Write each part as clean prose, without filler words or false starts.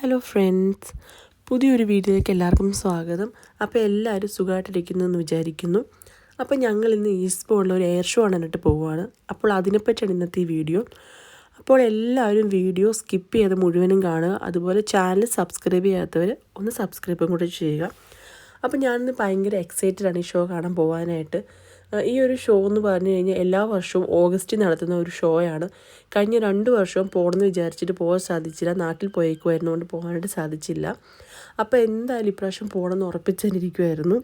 Hello friends, പുതിയൊരു വീഡിയോയിലേക്ക് എല്ലാവർക്കും സ്വാഗതം. അപ്പോൾ എല്ലാവരും സുഖമായിട്ടിരിക്കുന്നു എന്ന് വിചാരിക്കുന്നു. അപ്പോൾ ഞങ്ങൾ ഇന്ന് ഈസ്റ്റ്ബോണിൽ ഒരു എയർ ഷോ കാണാനായിട്ട് പോവുകയാണ്. അപ്പോൾ അതിനെപ്പറ്റിയാണ് ഇന്നത്തെ ഈ വീഡിയോ. അപ്പോൾ എല്ലാവരും വീഡിയോ സ്കിപ്പ് ചെയ്ത് മുഴുവനും കാണുക. അതുപോലെ ചാനൽ സബ്സ്ക്രൈബ് ചെയ്യാത്തവർ ഒന്ന് സബ്സ്ക്രൈബും കൂടെ ചെയ്യുക. അപ്പോൾ ഞാനിന്ന് ഭയങ്കര എക്സൈറ്റഡാണ് ഈ ഷോ കാണാൻ പോകാനായിട്ട്. ഈ ഒരു ഷോ എന്ന് പറഞ്ഞു കഴിഞ്ഞാൽ എല്ലാ വർഷവും ഓഗസ്റ്റിൽ നടത്തുന്ന ഒരു ഷോയാണ്. കഴിഞ്ഞ 2 വർഷവും പോകണമെന്ന് വിചാരിച്ചിട്ട് പോകാൻ സാധിച്ചില്ല. നാട്ടിൽ പോയേക്കുമായിരുന്നുകൊണ്ട് പോകാനായിട്ട് സാധിച്ചില്ല. അപ്പോൾ എന്തായാലും ഇപ്രാവശ്യം പോകണമെന്ന് ഉറപ്പിച്ചിരിക്കുമായിരുന്നു.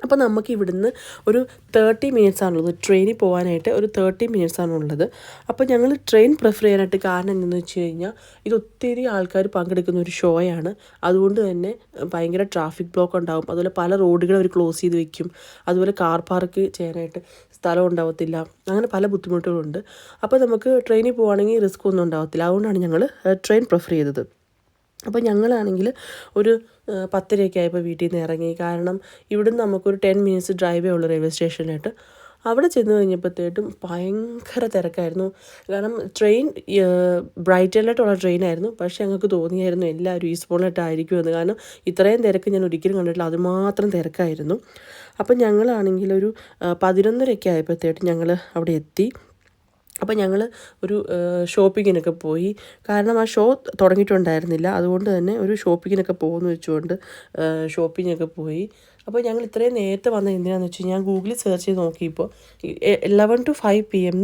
അപ്പോൾ നമുക്ക് ഇവിടുന്ന് ഒരു 30 മിനിറ്റ്സ് ആണുള്ളത്. ട്രെയിനിൽ പോകാനായിട്ട് ഒരു 30 മിനിറ്റ്സ് ആണുള്ളത്. അപ്പോൾ ഞങ്ങൾ ട്രെയിൻ പ്രിഫർ ചെയ്യാനായിട്ട് കാരണം എന്താണെന്ന് വെച്ച് കഴിഞ്ഞാൽ ഇത് ഒത്തിരി ആൾക്കാർ പങ്കെടുക്കുന്ന ഒരു ഷോയാണ്. അതുകൊണ്ട് തന്നെ ഭയങ്കര ട്രാഫിക് ബ്ലോക്ക് ഉണ്ടാകും. അതുപോലെ പല റോഡുകൾ അവർ ക്ലോസ് ചെയ്ത് വെക്കും. അതുപോലെ കാർ പാർക്ക് ചെയ്യാനായിട്ട് സ്ഥലം ഉണ്ടാവത്തില്ല. അങ്ങനെ പല ബുദ്ധിമുട്ടുകളുണ്ട്. അപ്പോൾ നമുക്ക് ട്രെയിനിൽ പോവുകയാണെങ്കിൽ റിസ്ക് ഒന്നും ഉണ്ടാവത്തില്ല. അതുകൊണ്ടാണ് ഞങ്ങൾ ട്രെയിൻ പ്രിഫർ ചെയ്തത്. അപ്പോൾ ഞങ്ങളാണെങ്കിൽ ഒരു 10:30 ആയപ്പോൾ വീട്ടിൽ നിന്ന് ഇറങ്ങി. കാരണം ഇവിടുന്ന് നമുക്കൊരു 10 മിനിറ്റ്സ് ഡ്രൈവേ ഉള്ളൂ റെയിൽവേ സ്റ്റേഷനായിട്ട്. അവിടെ ചെന്ന് കഴിഞ്ഞപ്പോഴത്തേട്ടും ഭയങ്കര തിരക്കായിരുന്നു. കാരണം ട്രെയിൻ ബ്രൈറ്റനിലോട്ടുള്ള ട്രെയിനായിരുന്നു. പക്ഷേ ഞങ്ങൾക്ക് തോന്നിയായിരുന്നു എല്ലാവരും ഈസ്റ്റ്ബോണിലോട്ടായിരിക്കുമെന്ന്. കാരണം ഇത്രയും തിരക്ക് ഞാൻ ഒരിക്കലും കണ്ടിട്ടില്ല. അതുമാത്രം തിരക്കായിരുന്നു. അപ്പം ഞങ്ങളാണെങ്കിൽ ഒരു 11:30 ആയപ്പോഴത്തേട്ടും ഞങ്ങൾ അവിടെ എത്തി. അപ്പോൾ ഞങ്ങൾ ഒരു ഷോപ്പിങ്ങിനൊക്കെ പോയി. കാരണം ആ ഷോ തുടങ്ങിയിട്ടുണ്ടായിരുന്നില്ല. അതുകൊണ്ട് തന്നെ ഒരു ഷോപ്പിങ്ങിനൊക്കെ പോകുമെന്ന് വെച്ചുകൊണ്ട് ഷോപ്പിങ്ങൊക്കെ പോയി. അപ്പോൾ ഞങ്ങൾ ഇത്രയും നേരത്തെ വന്നത് എന്തിനാണെന്ന് വെച്ച് കഴിഞ്ഞാൽ ഞാൻ ഗൂഗിളിൽ സെർച്ച് ചെയ്ത് നോക്കിയപ്പോൾ 11 to 5 PM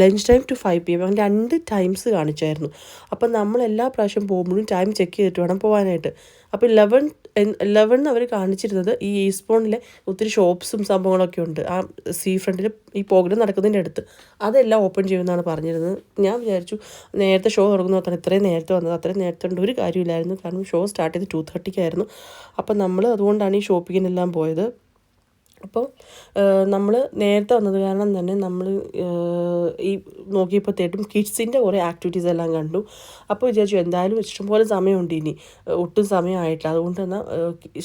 lunch time to 5 PM അങ്ങനെ 2 ടൈംസ് കാണിച്ചായിരുന്നു. അപ്പം നമ്മൾ എല്ലാ പ്രാവശ്യം പോകുമ്പോഴും ടൈം ചെക്ക് ചെയ്തിട്ട് വേണം പോകാനായിട്ട്. അപ്പോൾ 11 അവർ കാണിച്ചിരുന്നത് ഈ ഈസ്റ്റ്ബോണിലെ ഒത്തിരി ഷോപ്സും സംഭവങ്ങളൊക്കെ ഉണ്ട്. ആ സീ ഫ്രണ്ടിൽ ഈ പ്രോഗ്രാം നടക്കുന്നതിൻ്റെ അടുത്ത് അതെല്ലാം ഓപ്പൺ ചെയ്യുമെന്നാണ് പറഞ്ഞിരുന്നത്. ഞാൻ വിചാരിച്ചു നേരത്തെ ഷോ തുടങ്ങുന്ന പറഞ്ഞാൽ ഇത്രയും നേരത്തെ വന്നത്. അത്രയും നേരത്തെ കൊണ്ട് ഒരു കാര്യമില്ലായിരുന്നു. കാരണം ഷോ സ്റ്റാർട്ട് ചെയ്ത് 2:30 അപ്പം നമ്മൾ അതുകൊണ്ടാണ് ഈ ഷോപ്പിങ്ങിനെല്ലാം പോയത്. അപ്പോൾ നമ്മൾ നേരത്തെ വന്നത് കാരണം തന്നെ നമ്മൾ ഈ നോക്കിയപ്പോഴത്തേട്ടും കിഡ്സിൻ്റെ കുറേ ആക്ടിവിറ്റീസ് എല്ലാം കണ്ടു. അപ്പോൾ വിചാരിച്ചു എന്തായാലും ഇഷ്ടംപോലെ സമയമുണ്ട്, ഇനി ഒട്ടും സമയമായിട്ടില്ല. അതുകൊണ്ട് തന്നെ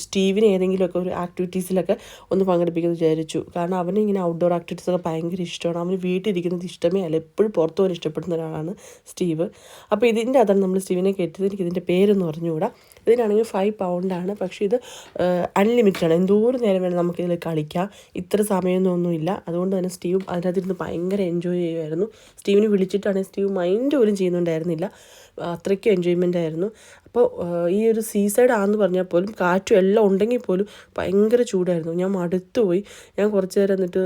സ്റ്റീവിന് ഏതെങ്കിലുമൊക്കെ ഒരു ആക്ടിവിറ്റീസിലൊക്കെ ഒന്ന് പങ്കെടുപ്പിക്കുമെന്ന് വിചാരിച്ചു. കാരണം അവന് ഇങ്ങനെ ഔട്ട്ഡോർ ആക്ടിവിറ്റീസൊക്കെ ഭയങ്കര ഇഷ്ടമാണ്. അവന് വീട്ടിലിരിക്കുന്നത് ഇഷ്ടമേ അല്ല. എപ്പോഴും പുറത്തു പോകാൻ ഇഷ്ടപ്പെടുന്ന ഒരാളാണ് സ്റ്റീവ്. അപ്പോൾ ഇതിൻ്റെ അതാണ് നമ്മൾ സ്റ്റീവിനെ കയറ്റിയത്. എനിക്കിതിൻ്റെ പേരൊന്നും അറിഞ്ഞുകൂടാ. ഇതിനാണെങ്കിൽ £5. പക്ഷേ ഇത് അൺലിമിറ്റഡാണ്. എന്തോരം നേരം വേണം നമുക്കിതിൽ കളിക്കാം. ഇത്ര സമയമൊന്നുമില്ല. അതുകൊണ്ട് തന്നെ സ്റ്റീവ് അതിനകത്തിരുന്ന് ഭയങ്കര എൻജോയ് ചെയ്യുമായിരുന്നു. സ്റ്റീവിനെ വിളിച്ചിട്ടാണെങ്കിൽ സ്റ്റീവ് മൈൻഡ് പോലും ചെയ്യുന്നുണ്ടായിരുന്നില്ല. അത്രയ്ക്കും എൻജോയ്മെൻ്റ് ആയിരുന്നു. അപ്പോൾ ഈ ഒരു സീസൈഡ് ആണെന്ന് പറഞ്ഞാൽ പോലും കാറ്റും എല്ലാം ഉണ്ടെങ്കിൽ പോലും ഭയങ്കര ചൂടായിരുന്നു. ഞാൻ മടുത്തുപോയി. ഞാൻ കുറച്ച് നേരം എന്നിട്ട്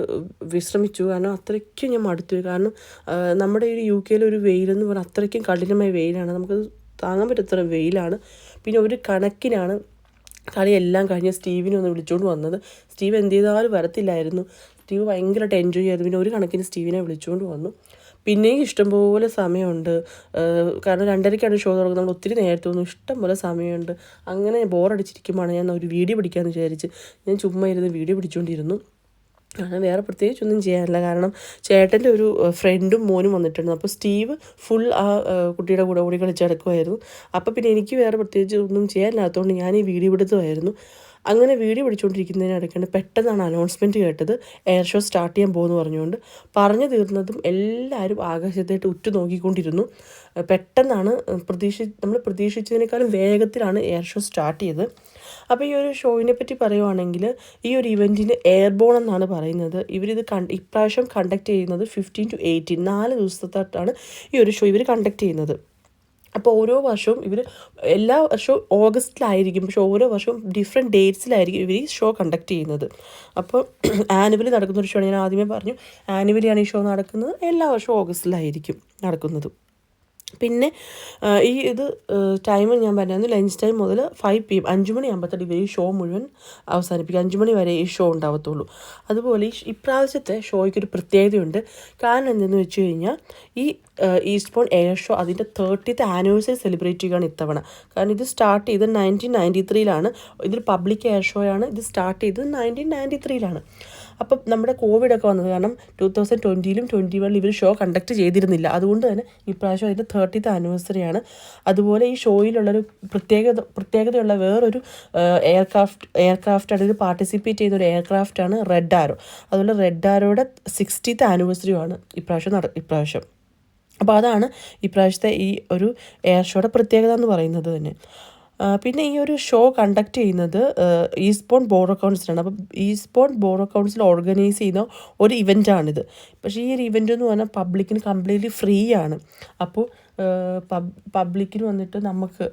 വിശ്രമിച്ചു. കാരണം അത്രയ്ക്കും ഞാൻ മടുത്തുപോയി. കാരണം നമ്മുടെ ഈ UK-യിലൊരു വെയിലെന്ന് പറഞ്ഞാൽ അത്രയ്ക്കും കഠിനമായ വെയിലാണ്. നമുക്കത് താങ്ങാൻ പറ്റത്ര വെയിലാണ്. പിന്നെ ഒരു കണക്കിനാണ് കളിയെല്ലാം കഴിഞ്ഞ് സ്റ്റീവിനെ ഒന്ന് വിളിച്ചുകൊണ്ട് വന്നത്. സ്റ്റീവ് എന്ത് ചെയ്താലും വരത്തില്ലായിരുന്നു. സ്റ്റീവ് ഭയങ്കരമായിട്ട് എൻജോയ് ചെയ്യായിരുന്നു. പിന്നെ ഒരു കണക്കിന് സ്റ്റീവിനെ വിളിച്ചുകൊണ്ട് വന്നു. പിന്നെയും ഇഷ്ടംപോലെ സമയമുണ്ട്. കാരണം 2:30 ഷോ തുടങ്ങുന്നത്. നമ്മൾ ഒത്തിരി നേരത്തെ ഒന്നും ഇഷ്ടംപോലെ സമയമുണ്ട്. അങ്ങനെ ബോറടിച്ചിരിക്കുമ്പോഴാണ് ഞാൻ ഒരു വീഡിയോ പിടിക്കാമെന്ന് വിചാരിച്ച് ഞാൻ ചുമ്മാ ഇരുന്ന് വീഡിയോ പിടിച്ചുകൊണ്ടിരുന്നു. കാരണം വേറെ പ്രത്യേകിച്ചൊന്നും ചെയ്യാനില്ല. കാരണം ചേട്ടൻ്റെ ഒരു ഫ്രണ്ടും മോനും വന്നിട്ടുണ്ട്. അപ്പോൾ സ്റ്റീവ് ഫുൾ ആ കുട്ടിയുടെ കൂടെ ഓടി കളിച്ച് നടക്കുമായിരുന്നു. അപ്പോൾ പിന്നെ എനിക്ക് വേറെ പ്രത്യേകിച്ച് ഒന്നും ചെയ്യാനില്ലാത്തതുകൊണ്ട് ഞാൻ ഈ വീഡിയോ പിടുത്തമായിരുന്നു. അങ്ങനെ വീഡിയോ പിടിച്ചുകൊണ്ടിരിക്കുന്നതിനിടയ്ക്കാണ് പെട്ടെന്നാണ് അനൗൺസ്മെൻറ്റ് കേട്ടത്. എയർ ഷോ സ്റ്റാർട്ട് ചെയ്യാൻ പോകുമെന്ന് പറഞ്ഞുകൊണ്ട്. പറഞ്ഞു തീർന്നതും എല്ലാവരും ആകാശത്തായിട്ട് ഉറ്റു നോക്കിക്കൊണ്ടിരുന്നു. പെട്ടെന്നാണ് നമ്മൾ പ്രതീക്ഷിച്ചതിനേക്കാളും വേഗത്തിലാണ് എയർ ഷോ സ്റ്റാർട്ട് ചെയ്തത്. അപ്പോൾ ഈ ഒരു ഷോയിനെ പറ്റി പറയുവാണെങ്കിൽ ഈ ഒരു ഇവൻറ്റിന് എയർബോൺ എന്നാണ് പറയുന്നത്. ഇവരിത് ഇപ്രാവശ്യം കണ്ടക്ട് ചെയ്യുന്നത് 15 to 18 4 ദിവസത്തായിട്ടാണ് ഈ ഒരു ഷോ ഇവർ കണ്ടക്ട് ചെയ്യുന്നത്. അപ്പോൾ ഓരോ വർഷവും എല്ലാ വർഷവും ഓഗസ്റ്റിലായിരിക്കും. പക്ഷേ ഓരോ വർഷവും ഡിഫറെൻറ്റ് ഡേറ്റ്സിലായിരിക്കും ഇവർ ഈ ഷോ കണ്ടക്ട് ചെയ്യുന്നത്. അപ്പോൾ ആനുവലി നടക്കുന്നൊരു ഷോ ഞാൻ ആദ്യമേ പറഞ്ഞു. ആനുവലിയാണ് ഈ ഷോ നടക്കുന്നത്. എല്ലാ വർഷവും ഓഗസ്റ്റിലായിരിക്കും നടക്കുന്നത്. പിന്നെ ഇത് ടൈം ഞാൻ പറഞ്ഞായിരുന്നു. ലഞ്ച് ടൈം മുതൽ 5 PM 5 മണിയാകുമ്പോഴത്തേക്ക് ഇവർ ഈ ഷോ മുഴുവൻ അവസാനിപ്പിക്കും. 5 മണി വരെ ഈ ഷോ ഉണ്ടാവത്തുള്ളൂ. അതുപോലെ ഇപ്രാവശ്യത്തെ ഷോയ്ക്കൊരു പ്രത്യേകതയുണ്ട്. കാരണം എന്തെന്ന് വെച്ച് കഴിഞ്ഞാൽ ഈ ഈസ്റ്റ്ബോൺ എയർ ഷോ അതിൻ്റെ 30th ആനിവേഴ്സറി സെലിബ്രേറ്റ് ചെയ്യുകയാണ് ഇത്തവണ. കാരണം ഇത് സ്റ്റാർട്ട് ചെയ്തത് 1993 ഇതൊരു പബ്ലിക് എയർ ഷോ ആണ്. ഇത് സ്റ്റാർട്ട് ചെയ്തത് 1993 അപ്പം നമ്മുടെ കോവിഡൊക്കെ വന്നത് കാരണം 2020-ലും 2021-ലും ഇവർ ഷോ കണ്ടക്ട് ചെയ്തിരുന്നില്ല. അതുകൊണ്ട് തന്നെ ഇപ്രാവശ്യം അതിൻ്റെ 30th ആനിവേഴ്സറിയാണ്. അതുപോലെ ഈ ഷോയിലുള്ളൊരു പ്രത്യേകതയുള്ള വേറൊരു എയർക്രാഫ്റ്റ് അതിൽ പാർട്ടിസിപ്പേറ്റ് ചെയ്യുന്ന ഒരു എയർക്രാഫ്റ്റാണ് റെഡ് ആരോ. അതുപോലെ റെഡ് ആരോയുടെ 60th ആനിവേഴ്സറിയുമാണ് ഇപ്രാവശ്യം. അപ്പോൾ അതാണ് ഇപ്രാവശ്യത്തെ ഈ ഒരു എയർ ഷോയുടെ പ്രത്യേകത എന്ന് പറയുന്നത് തന്നെ. പിന്നെ ഈ ഒരു ഷോ കണ്ടക്ട് ചെയ്യുന്നത് ഈസ്റ്റ്ബോൺ ബോർഡർ കൗൺസിലാണ്. അപ്പം ഈസ്റ്റ്ബോൺ ബോർഡർ കൗൺസിൽ ഓർഗനൈസ് ചെയ്യുന്ന ഒരു ഇവൻ്റാണിത്. പക്ഷേ ഈ ഒരു ഇവൻ്റ് എന്ന് പറഞ്ഞാൽ പബ്ലിക്കിന് കംപ്ലീറ്റ്ലി ഫ്രീ ആണ്. അപ്പോൾ പബ്ലിക്കിന് വന്നിട്ട് നമുക്ക്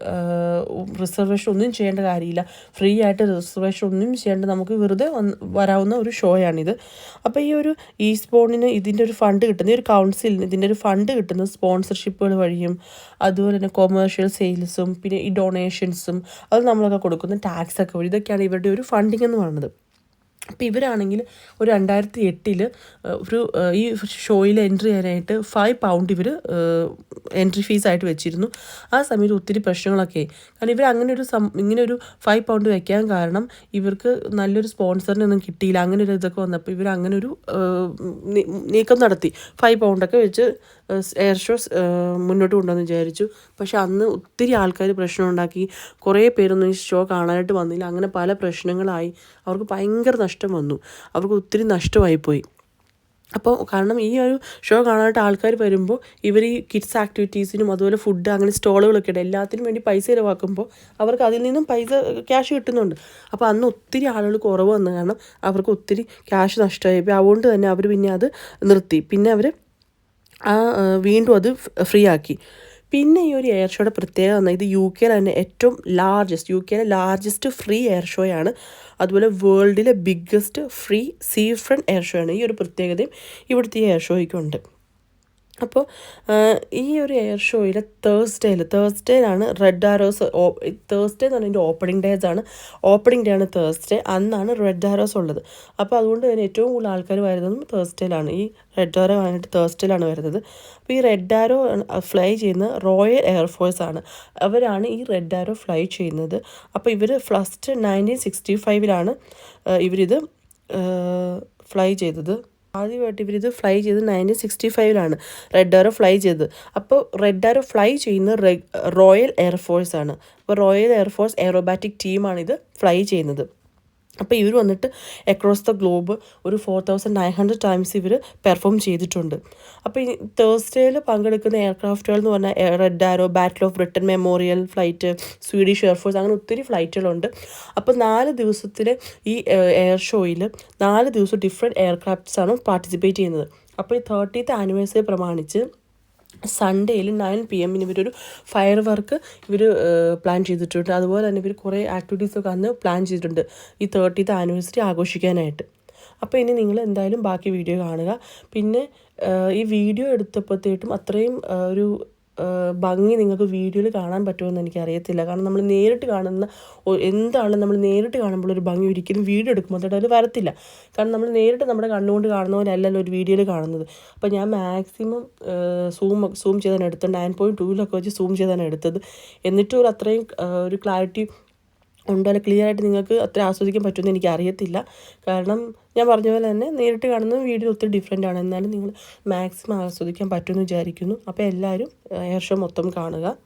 റിസർവേഷൻ ഒന്നും ചെയ്യേണ്ട കാര്യമില്ല. ഫ്രീ ആയിട്ട് റിസർവേഷൻ ഒന്നും ചെയ്യേണ്ട, നമുക്ക് വെറുതെ വരാവുന്ന ഒരു ഷോയാണിത്. അപ്പോൾ ഈ ഒരു ഈസ്റ്റ്ബോണിന് ഇതിൻ്റെ ഒരു ഫണ്ട് കിട്ടുന്നത്, ഈ ഒരു കൗൺസിലിന് ഇതിൻ്റെ ഒരു ഫണ്ട് കിട്ടുന്നത് സ്പോൺസർഷിപ്പുകൾ വഴിയും അതുപോലെ തന്നെ കൊമേഴ്ഷ്യൽ സെയിൽസും പിന്നെ ഈ ഡൊണേഷൻസും അത് നമ്മളൊക്കെ കൊടുക്കുന്ന ടാക്സൊക്കെ വഴി, ഇതൊക്കെയാണ് ഇവരുടെ ഒരു ഫണ്ടിങ് എന്ന് പറയുന്നത്. അപ്പോൾ ഇവരാണെങ്കിൽ ഒരു 2008 ഒരു ഈ ഷോയിൽ എൻട്രി ചെയ്യാനായിട്ട് £5 ഇവർ എൻട്രി ഫീസായിട്ട് വെച്ചിരുന്നു. ആ സമയത്ത് ഒത്തിരി പ്രശ്നങ്ങളൊക്കെ, കാരണം ഇവർ ഇങ്ങനെ ഒരു £5 വെക്കാൻ കാരണം ഇവർക്ക് നല്ലൊരു സ്പോൺസറിനെ ഒന്നും കിട്ടിയില്ല. അങ്ങനെ ഒരു ഇതൊക്കെ വന്നപ്പോൾ ഇവർ അങ്ങനെ ഒരു നീക്കം നടത്തി. £5 വെച്ച് എയർ ഷോസ് മുന്നോട്ട് കൊണ്ടുവന്ന് വിചാരിച്ചു. പക്ഷെ അന്ന് ഒത്തിരി ആൾക്കാർ പ്രശ്നം ഉണ്ടാക്കി. കുറേ പേരൊന്നും ഈ ഷോ കാണാനായിട്ട് വന്നില്ല. അങ്ങനെ പല പ്രശ്നങ്ങളായി. അവർക്ക് ഭയങ്കര നഷ്ടം വന്നു. അവർക്ക് ഒത്തിരി നഷ്ടമായിപ്പോയി. അപ്പോൾ കാരണം ഈ ഒരു ഷോ കാണാനായിട്ട് ആൾക്കാർ വരുമ്പോൾ ഇവർ ഈ കിഡ്സ് ആക്ടിവിറ്റീസിനും അതുപോലെ ഫുഡ് അങ്ങനെ സ്റ്റോളുകളൊക്കെ ഉണ്ട്, എല്ലാത്തിനും വേണ്ടി പൈസ ചിലവാക്കുമ്പോൾ അവർക്ക് അതിൽ നിന്നും ക്യാഷ് കിട്ടുന്നുണ്ട്. അപ്പോൾ അന്ന് ഒത്തിരി ആളുകൾ കുറവ് വന്നു, കാരണം അവർക്ക് ഒത്തിരി ക്യാഷ് നഷ്ടമായി. അതുകൊണ്ട് തന്നെ അവർ പിന്നെ അത് നിർത്തി. പിന്നെ അവർ വീണ്ടും അത് ഫ്രീ ആക്കി. പിന്നെ ഈ ഒരു എയർ ഷോയുടെ പ്രത്യേകത പറഞ്ഞാൽ ഇത് യു കെയിലെ തന്നെ ഏറ്റവും ലാർജസ്റ്റ് ഫ്രീ എയർ ഷോയാണ്. അതുപോലെ വേൾഡിലെ biggest free sea front air show ആണ്. ഈ ഒരു പ്രത്യേകതയും ഇവിടുത്തെ ഈ എയർ ഷോയ്ക്കുണ്ട്. അപ്പോൾ ഈ ഒരു എയർ ഷോയിൽ തേഴ്സ്ഡേയിലാണ് റെഡ് ആരോസ്. തേഴ്സ്ഡേ എന്ന് പറഞ്ഞാൽ എൻ്റെ ഓപ്പണിംഗ് ഡേ ആണ് തേഴ്സ്ഡേ. അന്നാണ് റെഡ് ആരോസ് ഉള്ളത്. അപ്പോൾ അതുകൊണ്ട് തന്നെ ഏറ്റവും കൂടുതൽ ആൾക്കാർ വരുന്നതും തേഴ്സ്ഡേയിലാണ്. ഈ റെഡ് ആരോ ആയിട്ട് തേഴ്സ്ഡേയിലാണ് വരുന്നത്. അപ്പോൾ ഈ റെഡ് ആരോ ഫ്ലൈ ചെയ്യുന്നത് റോയൽ എയർഫോഴ്സ് ആണ്. അവരാണ് ഈ റെഡ് ആരോ ഫ്ലൈ ചെയ്യുന്നത്. അപ്പോൾ ഇവർ ഫസ്റ്റ് 1965 ഇവരിത് ഫ്ലൈ ചെയ്തത്. ആദ്യമായിട്ട് ഇവരിത് ഫ്ലൈ ചെയ്ത് 1965 റെഡ് ആരോ ഫ്ലൈ ചെയ്തത്. അപ്പോൾ റെഡ് ആരോ ഫ്ലൈ ചെയ്യുന്ന റോയൽ എയർഫോഴ്സ് ആണ്. അപ്പോൾ റോയൽ എയർഫോഴ്സ് എയറോബാറ്റിക് ടീമാണിത് ഫ്ലൈ ചെയ്യുന്നത്. അപ്പോൾ ഇവർ വന്നിട്ട് അക്രോസ് ദ ഗ്ലോബ് ഒരു 4900 ടൈംസ് ഇവർ പെർഫോം ചെയ്തിട്ടുണ്ട്. അപ്പോൾ ഈ തേഴ്സ്ഡേയിൽ പങ്കെടുക്കുന്ന എയർക്രാഫ്റ്റുകൾ എന്ന് പറഞ്ഞാൽ red arrow, battle of Britain memorial flight, Swedish air force, അങ്ങനെ ഒത്തിരി ഫ്ലൈറ്റുകളുണ്ട്. അപ്പോൾ 4 ദിവസത്തിലെ ഈ എയർ ഷോയിൽ 4 ദിവസം ഡിഫറെൻറ്റ് എയർക്രാഫ്റ്റ്സാണ് പാർട്ടിസിപ്പേറ്റ് ചെയ്യുന്നത്. അപ്പോൾ ഈ 30th ആനിവേഴ്സറി പ്രമാണിച്ച് സൺഡേയിൽ 9 PM ഇവരൊരു ഫയർ വർക്ക് പ്ലാൻ ചെയ്തിട്ടുണ്ട്. അതുപോലെ തന്നെ ഇവർ കുറേ ആക്ടിവിറ്റീസൊക്കെ അന്ന് പ്ലാൻ ചെയ്തിട്ടുണ്ട് ഈ 30th ആനിവേഴ്സറി ആഘോഷിക്കാനായിട്ട്. അപ്പോൾ ഇനി നിങ്ങൾ എന്തായാലും ബാക്കി വീഡിയോ കാണുക. പിന്നെ ഈ വീഡിയോ എടുത്തപ്പോഴത്തേട്ടും അത്രയും ഒരു ഭംഗി നിങ്ങൾക്ക് വീഡിയോയിൽ കാണാൻ പറ്റുമെന്ന് എനിക്കറിയത്തില്ല. കാരണം നമ്മൾ നേരിട്ട് കാണുന്ന എന്താണ് നമ്മൾ നേരിട്ട് കാണുമ്പോൾ ഒരു ഭംഗി ഒരിക്കലും വീഡിയോ എടുക്കുമ്പോൾ അത് വരത്തില്ല. കാരണം നമ്മൾ നേരിട്ട് നമ്മുടെ കണ്ണുകൊണ്ട് കാണുന്ന പോലെ അല്ലല്ലോ ഒരു വീഡിയോയിൽ കാണുന്നത്. അപ്പോൾ ഞാൻ മാക്സിമം സൂം ചെയ്താണ് എടുത്തത്. 9.2 വെച്ച് സൂം ചെയ്താണ് എടുത്തത്. എന്നിട്ടും ഒരു അത്രയും ഒരു ക്ലാരിറ്റി ഉണ്ടോ അല്ല ക്ലിയർ ആയിട്ട് നിങ്ങൾക്ക് അത്ര ആസ്വദിക്കാൻ പറ്റുമെന്ന് എനിക്കറിയത്തില്ല. കാരണം ഞാൻ പറഞ്ഞ പോലെ തന്നെ നേരിട്ട് കാണുന്നത് വീഡിയോ ഒത്തിരി ഡിഫറെൻ്റ് ആണ്. എന്നാലും നിങ്ങൾ മാക്സിമം ആസ്വദിക്കാൻ പറ്റുമെന്ന് വിചാരിക്കുന്നു. അപ്പോൾ എല്ലാവരും എയർ ഷോ മൊത്തം കാണുക.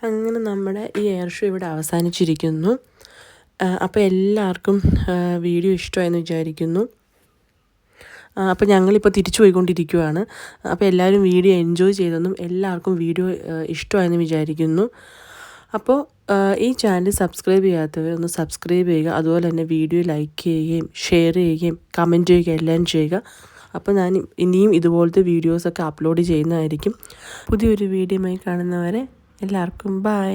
അങ്ങനെ നമ്മുടെ ഈ എയർ ഷോ ഇവിടെ അവസാനിച്ചിരിക്കുന്നു. അപ്പോൾ എല്ലാവർക്കും വീഡിയോ ഇഷ്ടമായെന്ന് വിചാരിക്കുന്നു. അപ്പോൾ ഞങ്ങളിപ്പോൾ തിരിച്ചു പോയിക്കൊണ്ടിരിക്കുകയാണ്. അപ്പോൾ എല്ലാവരും വീഡിയോ എൻജോയ് ചെയ്തെന്നും എല്ലാവർക്കും വീഡിയോ ഇഷ്ടമായെന്ന് വിചാരിക്കുന്നു. അപ്പോൾ ഈ ചാനൽ സബ്സ്ക്രൈബ് ചെയ്യാത്തവർ ഒന്ന് സബ്സ്ക്രൈബ് ചെയ്യുക. അതുപോലെ തന്നെ വീഡിയോ ലൈക്ക് ചെയ്യുകയും ഷെയർ ചെയ്യുകയും കമൻറ്റ് ചെയ്യുകയും എല്ലാം ചെയ്യുക. അപ്പോൾ ഞാൻ ഇനിയും ഇതുപോലത്തെ വീഡിയോസൊക്കെ അപ്ലോഡ് ചെയ്യുന്നതായിരിക്കും. പുതിയൊരു വീഡിയോയുമായി കാണുന്നവരെ എല്ലാവർക്കും ബൈ.